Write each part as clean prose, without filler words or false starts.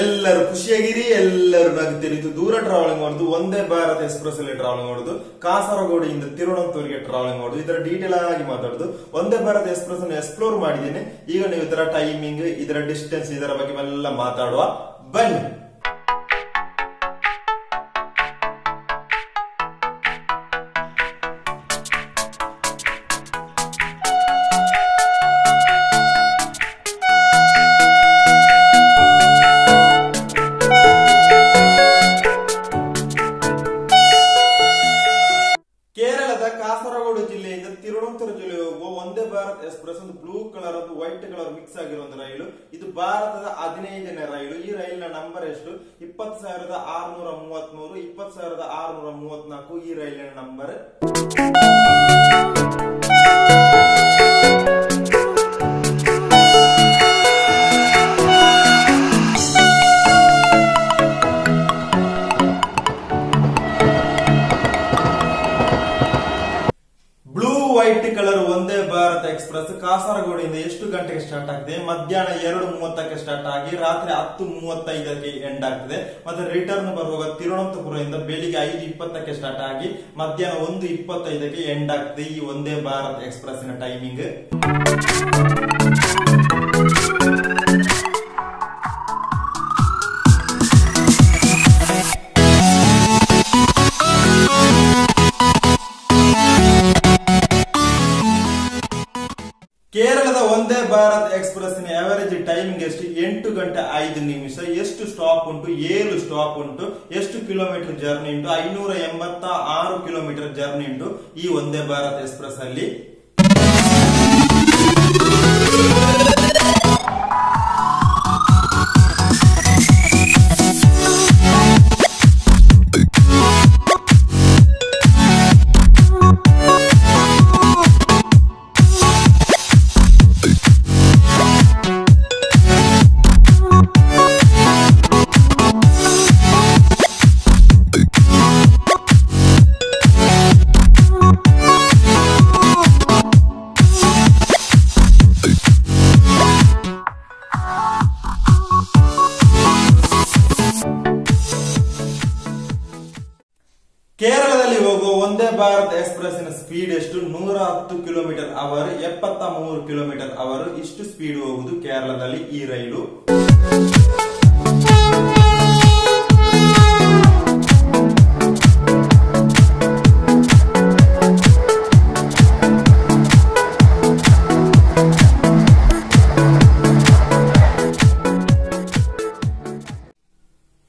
ಎಲ್ಲರೂ ಖುಷಿಯಾಗಿರಿ, ಎಲ್ಲರೂ ನಗ್ತೀರಿ. ಇದು ದೂರ ಟ್ರಾವೆಲಿಂಗ್ ಮಾಡುದು, ಒಂದೇ ಭಾರತ್ ಎಕ್ಸ್ಪ್ರೆಸ್ ಅಲ್ಲಿ ಟ್ರಾವೆಲಿಂಗ್ ಮಾಡುದು, ಕಾಸರಗೋಡಿಯಿಂದ ತಿರುವನಂತಪುರಕ್ಕೆ ಟ್ರಾವೆಲಿಂಗ್ ಮಾಡುದು. ಇದರ ಡೀಟೇಲ್ ಆಗಿ ಮಾತಾಡುದು. ಒಂದೇ ಭಾರತ್ ಎಕ್ಸ್ಪ್ರೆಸ್ ಅನ್ನು ಎಕ್ಸ್ಪ್ಲೋರ್ ಮಾಡಿದ್ದೇನೆ. ಈಗ ನೀವು ಇದರ ಟೈಮಿಂಗ್, ಇದರ ಡಿಸ್ಟೆನ್ಸ್, ಇದರ ಬಗ್ಗೆ ಎಲ್ಲ ಮಾತಾಡುವ, ಬನ್ನಿ. ಕಾಸರಗೋಡು ಜಿಲ್ಲೆಯಿಂದ ತಿರುವನಂತಪುರ ಜಿಲ್ಲೆ ಹೋಗುವ ಒಂದೇ ಭಾರತ್ ಎಕ್ಸ್ಪ್ರೆಸ್ ಒಂದು ಬ್ಲೂ ಕಲರ್ ಮತ್ತು ವೈಟ್ ಕಲರ್ ಮಿಕ್ಸ್ ಆಗಿರುವ ರೈಲು. ಇದು ಭಾರತದ 15ನೇ ರೈಲು. ಈ ರೈಲಿನ ನಂಬರ್ ಎಷ್ಟು? 20,633, 20,634 ಈ ರೈಲಿನ ನಂಬರ್. ವೈಟ್ ಕಲರ್ ಒಂದೇ ಭಾರತ್ ಎಕ್ಸ್ಪ್ರೆಸ್ ಕಾಸರಗೋಡಿಂದ ಎಷ್ಟು ಗಂಟೆಗೆ ಸ್ಟಾರ್ಟ್ ಆಗ್ತದೆ? ಮಧ್ಯಾಹ್ನ 2:30ಕ್ಕೆ ಸ್ಟಾರ್ಟ್ ಆಗಿ ರಾತ್ರಿ 10:35ಕ್ಕೆ ಎಂಡ್ ಆಗ್ತದೆ. ಮತ್ತೆ ರಿಟರ್ನ್ ಬರುವಾಗ ತಿರುವನಂತಪುರದಿಂದ ಬೆಳಿಗ್ಗೆ 5:20ಕ್ಕೆ ಸ್ಟಾರ್ಟ್ ಆಗಿ ಮಧ್ಯಾಹ್ನ 1:25ಕ್ಕೆ ಎಂಡ್ ಆಗ್ತದೆ. ಈ ಒಂದೇ ಭಾರತ್ ಎಕ್ಸ್ಪ್ರೆಸ್ ನ ಟೈಮಿಂಗ್. ಕೇರಳದ ಒಂದೇ ಭಾರತ್ ಎಕ್ಸ್ಪ್ರೆಸ್ ನ ಅವರೇಜ್ ಟೈಮಿಂಗ್ ಎಷ್ಟು? 8 ಗಂಟೆ 5 ನಿಮಿಷ. ಎಷ್ಟು ಸ್ಟಾಪ್ ಉಂಟು? 7 ಸ್ಟಾಪ್ ಉಂಟು. ಎಷ್ಟು ಕಿಲೋಮೀಟರ್ ಜರ್ನಿ ಉಂಟು? 586 ಕಿಲೋಮೀಟರ್ ಜರ್ನಿ ಉಂಟು ಈ ಒಂದೇ ಭಾರತ್ ಎಕ್ಸ್ಪ್ರೆಸ್ ಅಲ್ಲಿ. ಕೇರಳದಲ್ಲಿ ಹೋಗುವ ಒಂದೇ ಭಾರತ್ ಎಕ್ಸ್ಪ್ರೆಸ್ ನ ಸ್ಪೀಡ್ ಎಷ್ಟು? 110 ಕಿಲೋಮೀಟರ್ ಅವರ್, 73 ಕಿಲೋಮೀಟರ್ ಅವರ್. ಇಷ್ಟು ಸ್ಪೀಡ್ ಹೋಗುದು ಕೇರಳದಲ್ಲಿ ಈ ರೈಲು.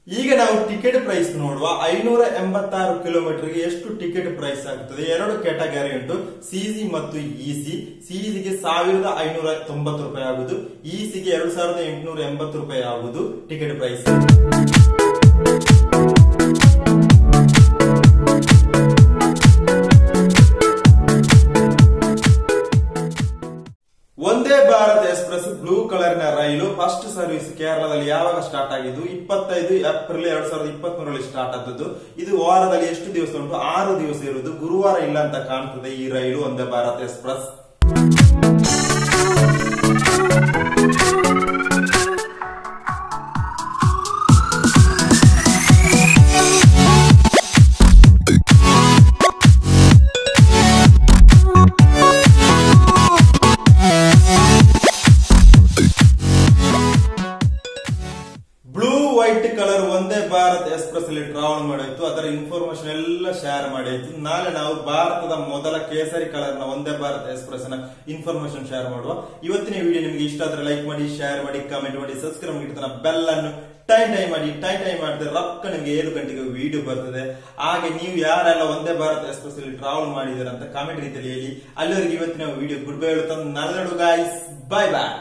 ಈಗ ನಾವು ಟಿಕೆಟ್ ಪ್ರೈಸ್ ನೋಡುವ. 586 ಕಿಲೋಮೀಟರ್ಗೆ ಎಷ್ಟು ಟಿಕೆಟ್ ಪ್ರೈಸ್ ಆಗ್ತದೆ? 2 ಕ್ಯಾಟಗರಿ ಉಂಟು, ಸಿಸಿ ಮತ್ತು ಇಸಿ. ಸಿಸಿಗೆ 1,590 ರೂಪಾಯಿ ಆಗುದು, ಇಸಿಗೆ 2,880 ರೂಪಾಯಿ ಆಗುದು ಟಿಕೆಟ್ ಪ್ರೈಸ್. ಒಂದೇ ಭಾರತ್ ಎಕ್ಸ್ಪ್ರೆಸ್ ಬ್ಲೂ ಕಲರ್ ನ ರೈಲು. ಫಸ್ಟ್ ಸರ್ವಿಸ್ ಕೇರಳದಲ್ಲಿ ಯಾವಾಗ ಸ್ಟಾರ್ಟ್ ಆಗಿದ್ದು? 25 ಏಪ್ರಿಲ್ 2023 ಸ್ಟಾರ್ಟ್ ಆದದ್ದು. ಇದು ವಾರದಲ್ಲಿ ಎಷ್ಟು ದಿವಸ ಉಂಟು? 6 ದಿವಸ ಇರುವುದು. ಗುರುವಾರ ಇಲ್ಲ ಅಂತ ಕಾಣ್ತದೆ ಈ ರೈಲು ಒಂದೇ ಭಾರತ್ ಎಕ್ಸ್ಪ್ರೆಸ್. ವೈಟ್ ಕಲರ್ ಒಂದೇ ಭಾರತ್ ಎಕ್ಸ್ಪ್ರೆಸ್ ಅಲ್ಲಿ ಟ್ರಾವೆಲ್ ಮಾಡಾಯ್ತು. ಅದರ ಇನ್ಫಾರ್ಮೇಶನ್ ಎಲ್ಲ ಶೇರ್ ಮಾಡಾಯ್ತು. ನಾಳೆ ನಾವು ಭಾರತದ ಮೊದಲ ಕೇಸರಿ ಕಲರ್ ನ ಒಂದೇ ಭಾರತ್ ಎಕ್ಸ್ಪ್ರೆಸ್ ನ ಇನ್ಫಾರ್ಮೇಶನ್ ಶೇರ್ ಮಾಡುವ. ಇವತ್ತಿನ ವಿಡಿಯೋ ನಿಮಗೆ ಇಷ್ಟ ಆದ್ರೆ ಲೈಕ್ ಮಾಡಿ, ಶೇರ್ ಮಾಡಿ, ಕಮೆಂಟ್ ಮಾಡಿ, ಸಬ್ಸ್ಕ್ರೈಬ್ ಮಾಡಿ, ಬೆಲ್ ಅನ್ನು ಟೈಮ್ ಮಾಡಿ. ಟೈಮ್ ಮಾಡಿದ್ರೆ ರೊಕ್ಕ ನಿಮಗೆ 7 ಗಂಟೆಗೆ ವಿಡಿಯೋ ಬರ್ತದೆ. ಹಾಗೆ ನೀವು ಯಾರೆಲ್ಲ ಒಂದೇ ಭಾರತ್ ಎಕ್ಸ್ಪ್ರೆಸ್ ಅಲ್ಲಿ ಟ್ರಾವೆಲ್ ಮಾಡಿದಾರೆ ಅಂತ ಕಾಮೆಂಟ್ ರೀತಿಯಲ್ಲಿ ಹೇಳಿ. ಅಲ್ಲಿವರೆಗೆ ಇವತ್ತಿನ ವಿಡಿಯೋ ಗುಡ್ ಬೈ ಹೇಳುತ್ತಾ ನಡೆದಾಡು ಗಾಯ್ಸ್. Bye bye.